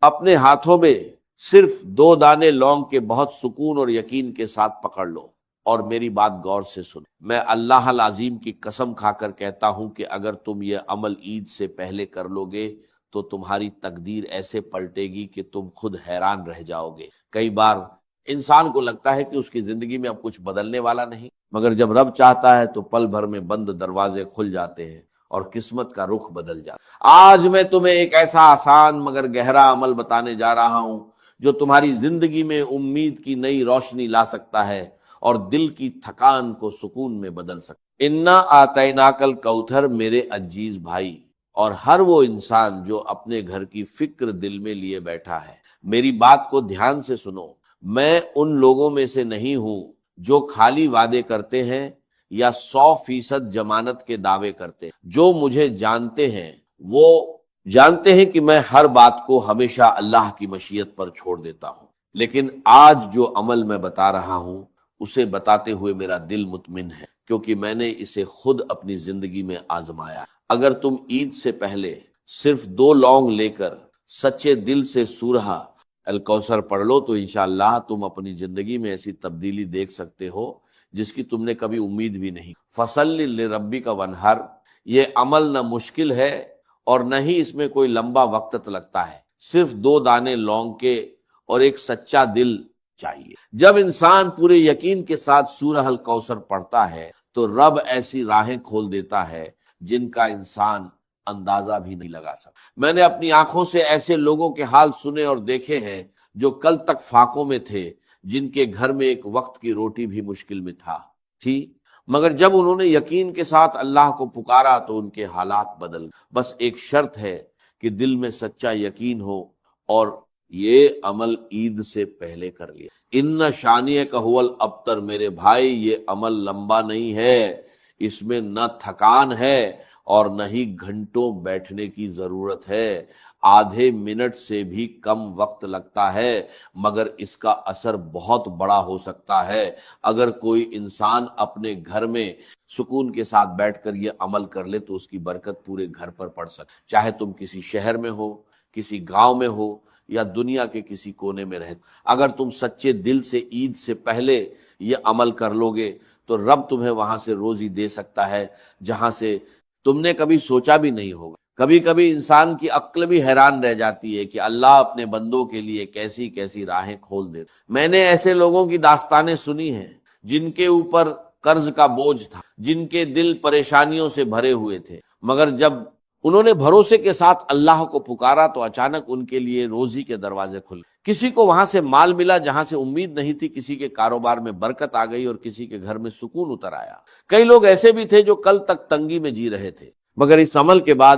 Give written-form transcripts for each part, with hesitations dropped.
اپنے ہاتھوں میں صرف 2 دانے لونگ کے بہت سکون اور یقین کے ساتھ پکڑ لو اور میری بات غور سے سنو۔ میں اللہ العظیم کی قسم کھا کر کہتا ہوں کہ اگر تم یہ عمل عید سے پہلے کر لو گے تو تمہاری تقدیر ایسے پلٹے گی کہ تم خود حیران رہ جاؤ گے۔ کئی بار انسان کو لگتا ہے کہ اس کی زندگی میں اب کچھ بدلنے والا نہیں، مگر جب رب چاہتا ہے تو پل بھر میں بند دروازے کھل جاتے ہیں اور قسمت کا رخ بدل جاتا ہے۔ آج میں تمہیں ایک ایسا آسان مگر گہرا عمل بتانے جا رہا ہوں جو تمہاری زندگی میں امید کی نئی روشنی لا سکتا ہے اور دل کی تھکان کو سکون میں بدل سکتا ہے۔ انا آتیناک الکوثر میرے عزیز بھائی اور ہر وہ انسان جو اپنے گھر کی فکر دل میں لیے بیٹھا ہے، میری بات کو دھیان سے سنو۔ میں ان لوگوں میں سے نہیں ہوں جو خالی وعدے کرتے ہیں یا 100% ضمانت کے دعوے کرتے ہیں۔ جو مجھے جانتے ہیں وہ جانتے ہیں کہ میں ہر بات کو ہمیشہ اللہ کی مشیت پر چھوڑ دیتا ہوں، لیکن آج جو عمل میں بتا رہا ہوں اسے بتاتے ہوئے میرا دل مطمئن ہے، کیونکہ میں نے اسے خود اپنی زندگی میں آزمایا۔ اگر تم عید سے پہلے صرف 2 لونگ لے کر سچے دل سے سورہ الکوثر پڑھ لو تو انشاءاللہ تم اپنی زندگی میں ایسی تبدیلی دیکھ سکتے ہو جس کی تم نے کبھی امید بھی نہیں۔ فصل لربک وانحر، یہ عمل نہ مشکل ہے اور نہ ہی اس میں کوئی لمبا وقت لگتا ہے، صرف 2 دانے لونگ کے اور ایک سچا دل چاہیے۔ جب انسان پورے یقین کے ساتھ سورہ الکوثر پڑھتا ہے تو رب ایسی راہیں کھول دیتا ہے جن کا انسان اندازہ بھی نہیں لگا سکتا۔ میں نے اپنی آنکھوں سے ایسے لوگوں کے حال سنے اور دیکھے ہیں جو کل تک فاقوں میں تھے، جن کے گھر میں ایک وقت کی روٹی بھی مشکل میں تھی، مگر جب انہوں نے یقین کے ساتھ اللہ کو پکارا تو ان کے حالات بدل گئے۔ بس ایک شرط ہے کہ دل میں سچا یقین ہو اور یہ عمل عید سے پہلے کر لیا۔ ان شانئک هو الابتر، میرے بھائی یہ عمل لمبا نہیں ہے، اس میں نہ تھکان ہے اور نہ ہی گھنٹوں بیٹھنے کی ضرورت ہے، آدھے منٹ سے بھی کم وقت لگتا ہے، مگر اس کا اثر بہت بڑا ہو سکتا ہے۔ اگر کوئی انسان اپنے گھر میں سکون کے ساتھ بیٹھ کر یہ عمل کر لے تو اس کی برکت پورے گھر پر پڑ سکے، چاہے تم کسی شہر میں ہو، کسی گاؤں میں ہو یا دنیا کے کسی کونے میں رہتے۔ اگر تم سچے دل سے عید سے پہلے یہ عمل کر لو گے تو رب تمہیں وہاں سے روزی دے سکتا ہے جہاں سے تم نے کبھی سوچا بھی نہیں ہوگا۔ کبھی کبھی انسان کی عقل بھی حیران رہ جاتی ہے کہ اللہ اپنے بندوں کے لیے کیسی کیسی راہیں کھول دے۔ میں نے ایسے لوگوں کی داستانیں سنی ہیں جن کے اوپر قرض کا بوجھ تھا، جن کے دل پریشانیوں سے بھرے ہوئے تھے، مگر جب انہوں نے بھروسے کے ساتھ اللہ کو پکارا تو اچانک ان کے لیے روزی کے دروازے کھل گئے۔ کسی کو وہاں سے مال ملا جہاں سے امید نہیں تھی، کسی کے کاروبار میں برکت آ گئی اور کسی کے گھر میں سکون اتر آیا۔ کئی لوگ ایسے بھی تھے جو کل تک تنگی میں جی رہے تھے، مگر اس عمل کے بعد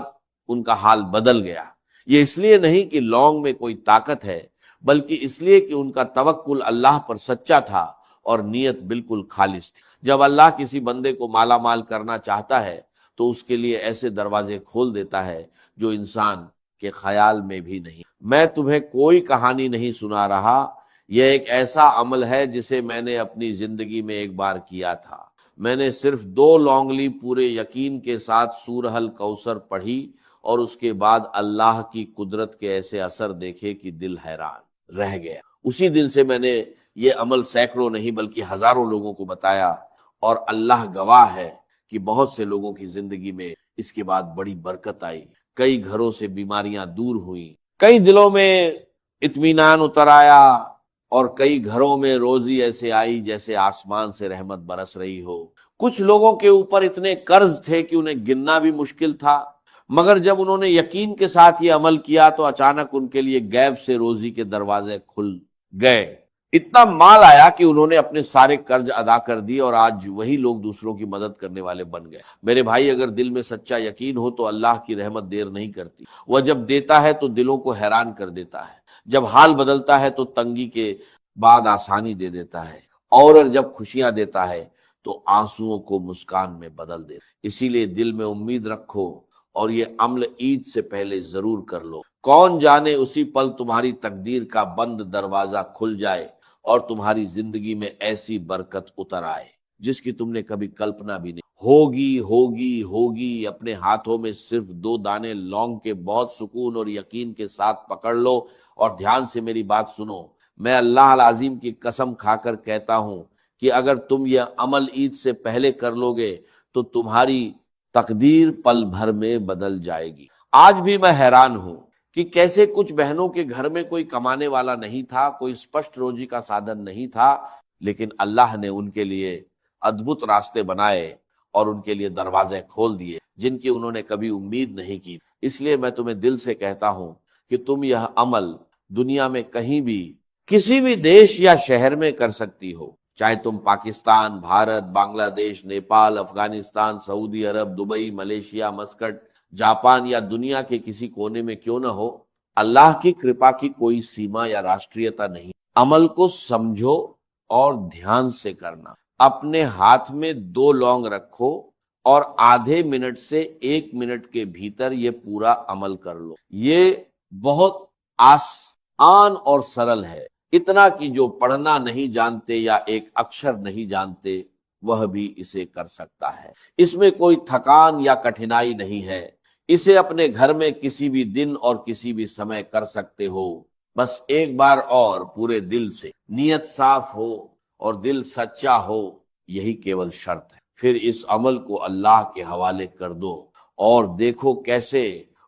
ان کا حال بدل گیا۔ یہ اس لیے نہیں کہ لونگ میں کوئی طاقت ہے، بلکہ اس لیے کہ ان کا توکل اللہ پر سچا تھا اور نیت بالکل خالص تھی۔ جب اللہ کسی بندے کو مالا مال کرنا چاہتا ہے تو اس کے لیے ایسے دروازے کھول دیتا ہے جو انسان کے خیال میں بھی نہیں۔ میں تمہیں کوئی کہانی نہیں سنا رہا، یہ ایک ایسا عمل ہے جسے میں نے اپنی زندگی میں ایک بار کیا تھا۔ میں نے صرف 2 لونگ لی، پورے یقین کے ساتھ سورہ الکوثر پڑھی اور اس کے بعد اللہ کی قدرت کے ایسے اثر دیکھے کہ دل حیران رہ گیا۔ اسی دن سے میں نے یہ عمل سینکڑوں نہیں بلکہ ہزاروں لوگوں کو بتایا اور اللہ گواہ ہے کہ بہت سے لوگوں کی زندگی میں اس کے بعد بڑی برکت آئی، کئی گھروں سے بیماریاں دور ہوئیں، کئی دلوں میں اطمینان اتر آیا اور کئی گھروں میں روزی ایسے آئی جیسے آسمان سے رحمت برس رہی ہو۔ کچھ لوگوں کے اوپر اتنے قرض تھے کہ انہیں گننا بھی مشکل تھا، مگر جب انہوں نے یقین کے ساتھ یہ عمل کیا تو اچانک ان کے لیے غیب سے روزی کے دروازے کھل گئے۔ اتنا مال آیا کہ انہوں نے اپنے سارے قرض ادا کر دیے اور آج وہی لوگ دوسروں کی مدد کرنے والے بن گئے۔ میرے بھائی، اگر دل میں سچا یقین ہو تو اللہ کی رحمت دیر نہیں کرتی، وہ جب دیتا ہے تو دلوں کو حیران کر دیتا ہے، جب حال بدلتا ہے تو تنگی کے بعد آسانی دے دیتا ہے، اور جب خوشیاں دیتا ہے تو آنسوؤں کو مسکان میں بدل دیتا ہے۔ اسی لیے دل میں امید رکھو اور یہ عمل عید سے پہلے ضرور کر لو۔ کون جانے اسی پل تمہاری تقدیر کا بند دروازہ کھل جائے اور تمہاری زندگی میں ایسی برکت اتر آئے جس کی تم نے کبھی کلپنا بھی نہیں۔ ہوگی ہوگی ہوگی، اپنے ہاتھوں میں صرف 2 دانے لونگ کے بہت سکون اور یقین کے ساتھ پکڑ لو اور دھیان سے میری بات سنو۔ میں اللہ العظیم کی قسم کھا کر کہتا ہوں کہ اگر تم یہ عمل عید سے پہلے کر لو گے تو تمہاری تقدیر پل بھر میں بدل جائے گی۔ آج بھی میں حیران ہوں کہ کیسے کچھ بہنوں کے گھر میں کوئی کمانے والا نہیں تھا، کوئی اسپشٹ روزی کا سادھن نہیں تھا، لیکن اللہ نے ان کے لیے ادبھت راستے بنائے اور ان کے لیے دروازے کھول دیے جن کی انہوں نے کبھی امید نہیں کی۔ اس لیے میں تمہیں دل سے کہتا ہوں کہ تم یہ عمل دنیا میں کہیں بھی کسی بھی دیش یا شہر میں کر سکتی ہو، چاہے تم پاکستان، بھارت، بنگلہ دیش، نیپال، افغانستان، سعودی عرب، دبئی، ملیشیا، مسکٹ، جاپان یا دنیا کے کسی کونے میں کیوں نہ ہو۔ اللہ کی کرپا کی کوئی سیما یا راشٹریتا نہیں۔ عمل کو سمجھو اور دھیان سے کرنا۔ اپنے ہاتھ میں 2 لونگ رکھو اور آدھے منٹ سے 1 منٹ کے بھیتر یہ پورا عمل کر لو۔ یہ بہت آسان اور سرل ہے، اتنا کہ جو پڑھنا نہیں جانتے یا ایک اکشر نہیں جانتے وہ بھی اسے کر سکتا ہے۔ اس میں کوئی تھکان یا کٹھنائی نہیں ہے۔ اسے اپنے گھر میں کسی بھی دن اور کسی بھی سمے کر سکتے ہو، بس ایک بار اور پورے دل سے، نیت صاف ہو اور دل سچا ہو، یہی کیول شرط ہے۔ پھر اس عمل کو اللہ کے حوالے کر دو اور دیکھو کیسے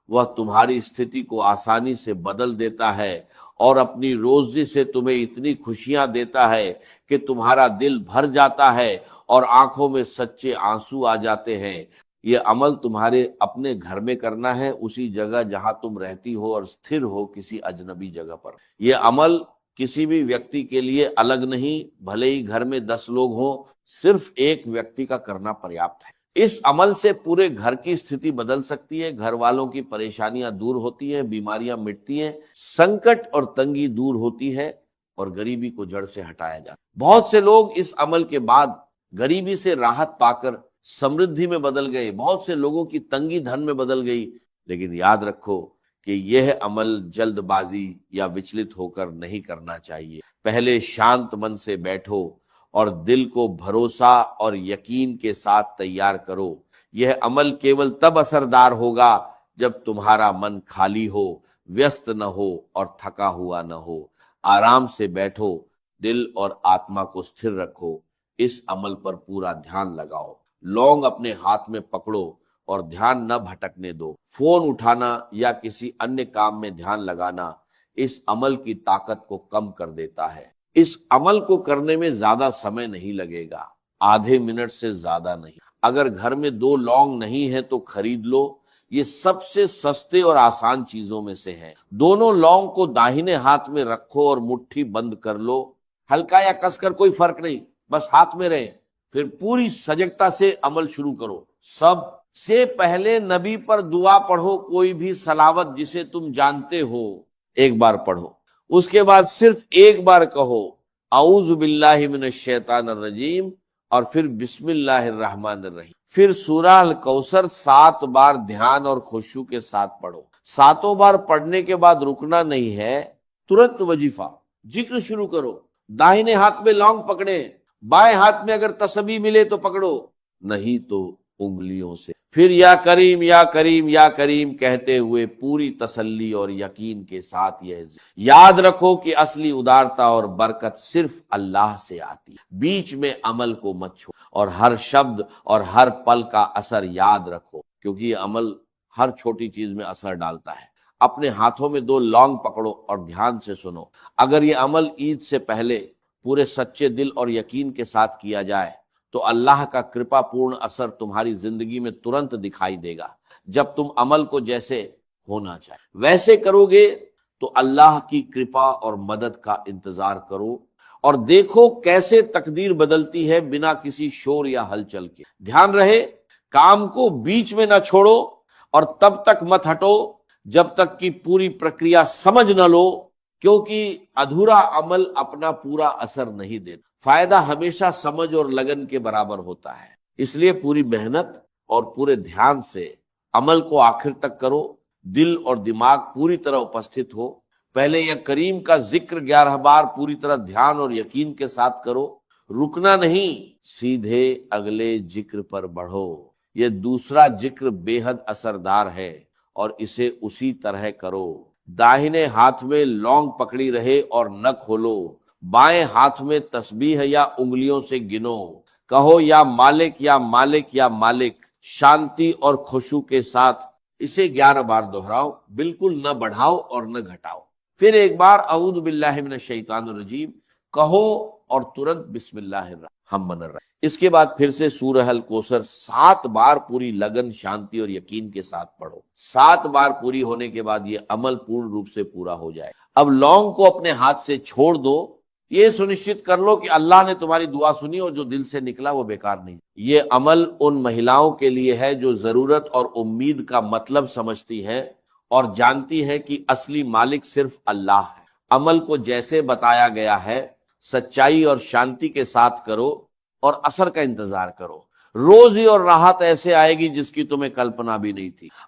وہ تمہاری استھتی کو آسانی سے بدل دیتا ہے اور اپنی روزی سے تمہیں اتنی خوشیاں دیتا ہے کہ تمہارا دل بھر جاتا ہے اور آنکھوں میں سچے آنسو آ جاتے ہیں۔ یہ عمل تمہارے اپنے گھر میں کرنا ہے، اسی جگہ جہاں تم رہتی ہو اور استھر ہو کسی اجنبی جگہ پر۔ یہ عمل کسی بھی ویکتی کے لیے الگ نہیں، بھلے ہی گھر میں 10 لوگ ہوں، صرف ایک ویکتی کا کرنا پریاپت ہے۔ اس عمل سے پورے گھر کی استھتی بدل سکتی ہے، گھر والوں کی پریشانیاں دور ہوتی ہیں، بیماریاں مٹتی ہیں، سنکٹ اور تنگی دور ہوتی ہے اور غریبی کو جڑ سے ہٹایا جاتا ہے۔ بہت سے لوگ اس عمل کے بعد غریبی سے راحت پا کر سمردھی میں بدل گئے، بہت سے لوگوں کی تنگی دھن میں بدل گئی، لیکن یاد رکھو کہ یہ عمل جلد بازی یا وچلت ہو کر نہیں کرنا چاہیے۔ پہلے شانت من سے بیٹھو اور دل کو بھروسہ اور یقین کے ساتھ تیار کرو۔ یہ عمل کیول تب اثردار ہوگا جب تمہارا من خالی ہو، ویست نہ ہو اور تھکا ہوا نہ ہو۔ آرام سے بیٹھو، دل اور آتما کو استھر رکھو، اس عمل پر پورا دھیان لگاؤ۔ لونگ اپنے ہاتھ میں پکڑو اور دھیان نہ بھٹکنے دو۔ فون اٹھانا یا کسی انیہ کام میں دھیان لگانا اس عمل کی طاقت کو کم کر دیتا ہے۔ اس عمل کو کرنے میں زیادہ سمے نہیں لگے گا، آدھے منٹ سے زیادہ نہیں۔ اگر گھر میں 2 لونگ نہیں ہے تو خرید لو، یہ سب سے سستے اور آسان چیزوں میں سے ہے۔ دونوں لونگ کو داہنے ہاتھ میں رکھو اور مٹھی بند کر لو، ہلکا یا کس کر کوئی فرق نہیں، بس ہاتھ میں رہے۔ پھر پوری سجگتا سے عمل شروع کرو۔ سب سے پہلے نبی پر دعا پڑھو، کوئی بھی صلوات جسے تم جانتے ہو ایک بار پڑھو، اس کے بعد صرف ایک بار کہو اعوذ باللہ من الشیطان الرجیم اور پھر بسم اللہ الرحمن الرحیم۔ پھر سورہ الکوثر 7 بار دھیان اور خشوع کے ساتھ پڑھو۔ 7 بار پڑھنے کے بعد رکنا نہیں ہے، ترنت وظیفہ ذکر شروع کرو۔ داہنے ہاتھ میں لونگ پکڑے، بائیں ہاتھ میں اگر تسبیح ملے تو پکڑو، نہیں تو انگلیوں سے۔ پھر یا کریم یا کریم یا کریم کہتے ہوئے پوری تسلی اور یقین کے ساتھ یہ یاد رکھو کہ اصلی ادارتا اور برکت صرف اللہ سے آتی ہے۔ بیچ میں عمل کو مت چھوڑو اور ہر شبد اور ہر پل کا اثر یاد رکھو، کیونکہ یہ عمل ہر چھوٹی چیز میں اثر ڈالتا ہے۔ اپنے ہاتھوں میں 2 لونگ پکڑو اور دھیان سے سنو۔ اگر یہ عمل عید سے پہلے پورے سچے دل اور یقین کے ساتھ کیا جائے تو اللہ کا کرپا پورن اثر تمہاری زندگی میں ترنت دکھائی دے گا۔ جب تم عمل کو جیسے ہونا چاہے ویسے کرو گے تو اللہ کی کرپا اور مدد کا انتظار کرو اور دیکھو کیسے تقدیر بدلتی ہے بنا کسی شور یا ہلچل کے۔ دھیان رہے کام کو بیچ میں نہ چھوڑو اور تب تک مت ہٹو جب تک کہ پوری پرکریا سمجھ نہ لو، کیونکہ ادھورا عمل اپنا پورا اثر نہیں دیتا۔ فائدہ ہمیشہ سمجھ اور لگن کے برابر ہوتا ہے، اس لیے پوری محنت اور پورے دھیان سے عمل کو آخر تک کرو۔ دل اور دماغ پوری طرح اپستھت ہو۔ پہلے یہ کریم کا ذکر 11 بار پوری طرح دھیان اور یقین کے ساتھ کرو، رکنا نہیں، سیدھے اگلے ذکر پر بڑھو۔ یہ دوسرا ذکر بے حد اثردار ہے اور اسے اسی طرح کرو۔ داہنے ہاتھ میں لونگ پکڑی رہے اور نہ کھولو، بائیں ہاتھ میں تسبیح یا انگلیوں سے گنو، کہو یا مالک یا مالک یا مالک، شانتی اور خشوع کے ساتھ اسے 11 بار دہراؤ، بالکل نہ بڑھاؤ اور نہ گھٹاؤ۔ پھر ایک بار اعوذ باللہ من الشیطان الرجیم کہو اور ترنت بسم اللہ الرحمن الرحیم۔ اس کے بعد پھر سے سورہ الکوثر 7 بار پوری لگن، شانتی اور یقین کے ساتھ پڑھو۔ 7 بار پوری ہونے کے بعد یہ عمل پورن روپ سے پورا ہو جائے۔ اب لونگ کو اپنے ہاتھ سے چھوڑ دو، یہ سنشچت کر لو کہ اللہ نے تمہاری دعا سنی اور جو دل سے نکلا وہ بیکار نہیں۔ یہ عمل ان مہیلاؤں کے لیے ہے جو ضرورت اور امید کا مطلب سمجھتی ہیں اور جانتی ہے کہ اصلی مالک صرف اللہ ہے۔ عمل کو جیسے بتایا گیا ہے سچائی اور شانتی کے ساتھ کرو اور اثر کا انتظار کرو۔ روزی اور راحت ایسے آئے گی جس کی تمہیں کلپنا بھی نہیں تھی۔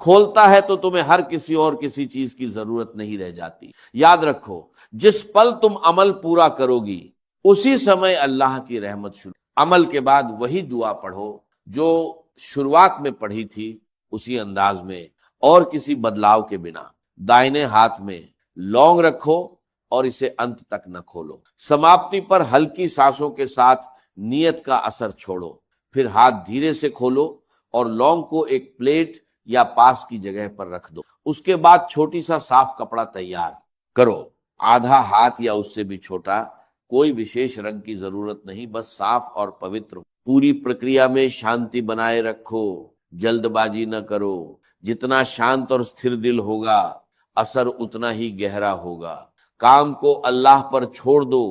کھولتا ہے تو تمہیں ہر کسی اور کسی چیز کی ضرورت نہیں رہ جاتی۔ یاد رکھو، جس پل تم عمل پورا کرو گی اسی سمے اللہ کی رحمت شروع۔ عمل کے بعد وہی دعا پڑھو جو شروعات میں پڑھی تھی، اسی انداز میں اور کسی بدلاؤ کے بنا۔ دائنے ہاتھ میں لونگ رکھو اور اسے انت تک نہ کھولو۔ سماپتی پر ہلکی سانسوں کے ساتھ نیت کا اثر چھوڑو، پھر ہاتھ دھیرے سے کھولو اور لونگ کو ایک پلیٹ یا پاس کی جگہ پر رکھ دو۔ اس کے بعد چھوٹی سا صاف کپڑا تیار کرو، آدھا ہاتھ یا اس سے بھی چھوٹا، کوئی وشیش رنگ کی ضرورت نہیں، بس صاف اور پوتر۔ پوری پرکریا میں شانتی بنائے رکھو، جلد بازی نہ کرو۔ جتنا شانت اور ستھر دل ہوگا اثر اتنا ہی گہرا ہوگا۔ کام کو اللہ پر چھوڑ دو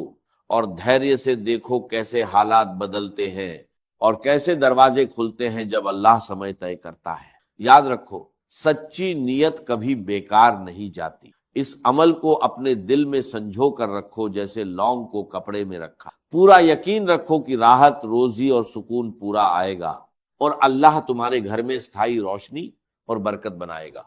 اور دھیریہ سے دیکھو کیسے حالات بدلتے ہیں اور کیسے دروازے کھلتے ہیں جب اللہ سمے طے کرتا ہے۔ یاد رکھو، سچی نیت کبھی بیکار نہیں جاتی۔ اس عمل کو اپنے دل میں سنجو کر رکھو جیسے لونگ کو کپڑے میں رکھا۔ پورا یقین رکھو کہ راحت، روزی اور سکون پورا آئے گا اور اللہ تمہارے گھر میں استھائی روشنی اور برکت بنائے گا۔